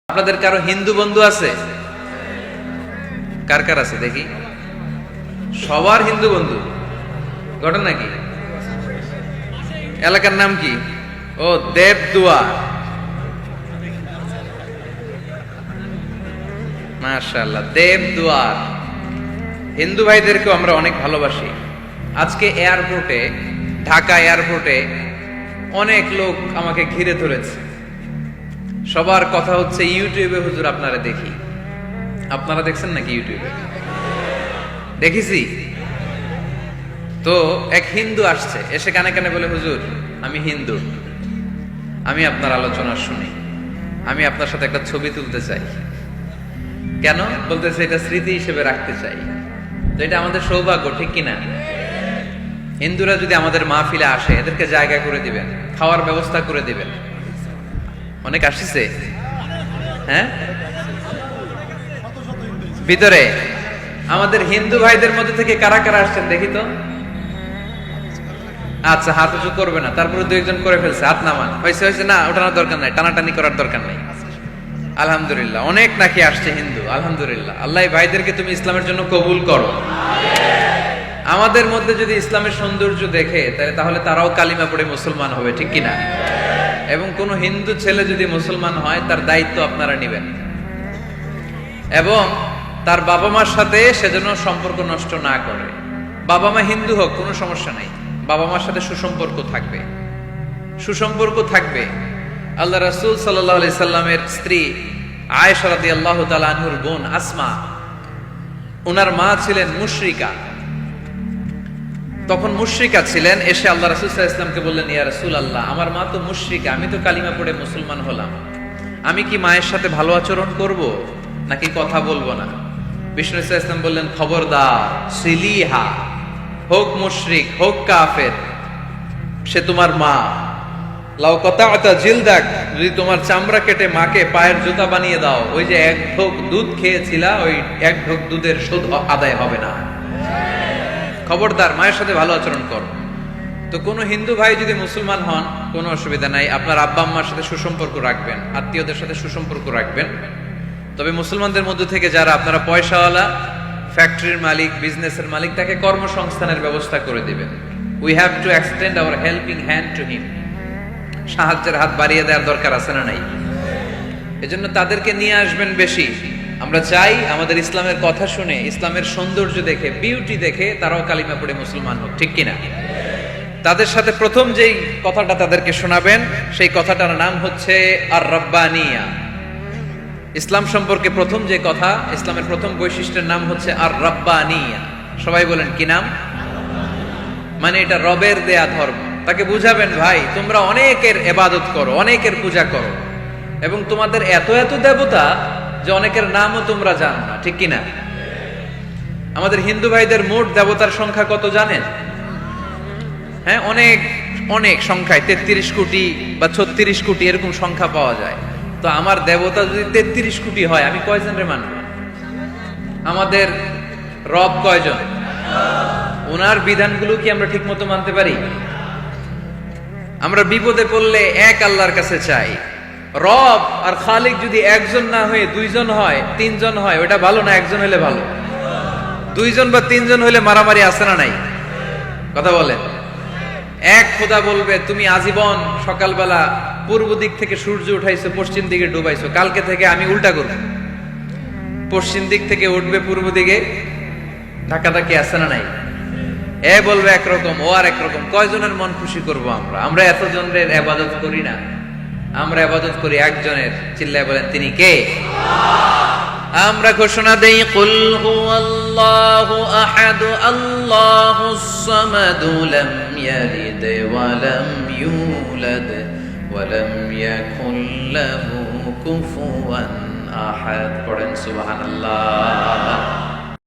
আপনাদের কারো হিন্দু বন্ধু আছে? কার কার আছে দেখি? সবার হিন্দু বন্ধু। ঘটনা কি? এলাকার নাম কি? ও, দেবদুয়ার। মাশাআল্লাহ, দেবদুয়ার। হিন্দু ভাইদেরকেও আমরা অনেক ভালোবাসি। আজকে এয়ারপোর্টে, ঢাকা এয়ারপোর্টে অনেক লোক আমাকে ঘিরে ধরেছে। সবার কথা হচ্ছে ইউটিউবে হুজুর আপনারা দেখি। আপনারা দেখছেন নাকি ইউটিউবে? দেখেছি তো। এক হিন্দু আসছে, এসে কানে কানে বলে, হুজুর আমি হিন্দু, আমি আপনার আলোচনা শুনি, আমি আপনার সাথে একটা ছবি তুলতে চাই। কেন বলতেছে? এটা স্মৃতি হিসেবে রাখতে চাই। তো এটা আমাদের সৌভাগ্য, ঠিক কিনা? হিন্দুরা যদি আমাদের মাহফিলে আসে, এদেরকে জায়গা করে দিবেন, খাওয়ার ব্যবস্থা করে দিবেন। অনেক আসছে, হ্যাঁ, ভিতরে। আমাদের হিন্দু ভাইদের মধ্যে থেকে কারা কারা আসছেন দেখি তো। আচ্ছা, হাত উঁচু করবে না, তারপরে দুই একজন করে ফেলছে, হাত নামান। হয়েছে হয়েছে, না ওঠানোর দরকার নাই, টানাটানি করার দরকার নাই। আলহামদুলিল্লাহ, অনেক নাকি আসছে হিন্দু। আলহামদুলিল্লাহ, আল্লাহ ভাইদেরকে তুমি ইসলামের জন্য কবুল করো। আমাদের মধ্যে যদি ইসলামের সৌন্দর্য দেখে, তাহলে তারাও কালিমা পড়ে মুসলমান হবে, ঠিক কিনা? এবং কোন হিন্দু ছেলে যদি মুসলমান হয়, তার দায়িত্ব আপনারা নেবেন, এবং তার বাবা মার সাথে সেজন্য সম্পর্ক নষ্ট না করে। বাবা মা হিন্দু হোক, কোনো সমস্যা নাই, বাবা মার সাথে সুসম্পর্ক থাকবে, সুসম্পর্ক থাকবে। আল্লাহ রাসূল সাল্লাল্লাহু আলাইহি সাল্লামের স্ত্রী আয়েশা রাদিয়াল্লাহু তাআলা আনহুর বোন আসমা, ওনার মা ছিলেন মুশরিকা। তখন মুশরিকা ছিলেন, এসে আল্লাহ রাসূল সাল্লাল্লাহু আলাইহি ওয়াসাল্লামকে বললেন, ইয়া রাসূলুল্লাহ, আমার মা তো মুশরিকা, আমি তো কালিমা পড়ে মুসলমান হলাম, আমি কি মায়ের সাথে ভালো আচরণ করব নাকি কথা বলবো না? বিষ্ণু সাল্লাল্লাহু আলাইহি ওয়াসাল্লাম বললেন, খবরদার, সিলিহা, হোক মুশরিক হোক কাফের, সে তোমার মা। লাউ কাতা'তা জিলদাক, যদি তোমার চামড়া কেটে মাকে পায়ের জুতা বানিয়ে দাও, ওই যে এক ঢোক দুধ খেয়েছিলা, ওই এক ঢোক দুধের সুদ আদায় হবে না। খবরদার, মায়ের সাথে ভালো আচরণ করো। তো কোনো হিন্দু ভাই যদি মুসলমান হন, কোনো অসুবিধা নাই, আপনার আব্বা আম্মার সাথে সুসম্পর্ক রাখবেন, আত্মীয়দের সাথে সুসম্পর্ক রাখবেন। তবে মুসলমানদের মধ্যে থেকে যারা আপনারা পয়সাওয়ালা, ফ্যাক্টরির মালিক, বিজনেসের মালিক, তাকে কর্মসংস্থানের ব্যবস্থা করে দিবেন। We have to extend hour helping hand to him. সাহায্যের হাত বাড়িয়ে দেওয়ার দরকার আছে না নাই? এজন্য তাদেরকে নিয়ে আসবেন বেশি। আমরা চাই আমাদের ইসলামের কথা শুনে, ইসলামের সৌন্দর্য দেখে, বিউটি দেখে তারাও কালিমা পড়ে মুসলমান হোক, ঠিক কিনা? তাদের সাথে প্রথম যেই কথাটা তাদেরকে শোনাবেন, সেই কথাটার নাম হচ্ছে আর রাব্বানিয়া। ইসলাম সম্পর্কে প্রথম যে কথা, ইসলামের প্রথম বৈশিষ্ট্যের নাম হচ্ছে আর রাব্বানিয়া। সবাই বলেন, কি নাম? মানে এটা রবের দেয়া ধর্ম। তাকে বুঝাবেন, ভাই তোমরা অনেকের ইবাদত করো, অনেকের পূজা করো, এবং তোমাদের এত এত দেবতা যে অনেকের নামও তোমরা জানো না, ঠিক কিনা? আমাদের হিন্দু ভাইদের মোট দেবতার সংখ্যা কত জানেন? হ্যাঁ, অনেক অনেক সংখ্যায়, 33 কোটি বা 36 কোটি এরকম সংখ্যা পাওয়া যায়। তো আমার দেবতা যদি 33 কোটি হয়, আমি কয়জনের মানব? আমাদের রব কয়জন? ওনার বিধানগুলো কি আমরা ঠিক মতো মানতে পারি? আমরা বিপদে পড়লে এক আল্লাহর কাছে চাই। রব আর খালিক যদি একজন না হয়ে দুইজন হয়, তিনজন হয়, ওটা ভালো না একজন হলে ভালো? দুইজন বা তিনজন হলে মারামারি আছে না নাই? কথা বলেন। এক খোদা বলবে, তুমি আজীবন সকালবেলা পূর্ব দিক থেকে সূর্য উঠাইছো, পশ্চিম দিকে ডুবাইছো, কালকে থেকে আমি উল্টা করব, পশ্চিম দিক থেকে উঠবে পূর্ব দিকে, ধাক্কাধাক্কি আছে না নাই? এ বলবে একরকম, ও আর একরকম। কয়জনের মন খুশি করব আমরা? আমরা এতজনের ইবাদত করি না, আমরা ইবাদত করি একজনের। চিল্লায় বলেন, তিনি কে? আমরা ঘোষণা দেই, কুল হুয়াল্লাহু আহাদ আল্লাহুস সামাদ লাম ইয়ালিদ ওয়া লাম ইউলাদ ওয়া লাম ইয়াকুল লাহু কুফুয়ান আহাদ। পড়েন সুবহানাল্লাহ।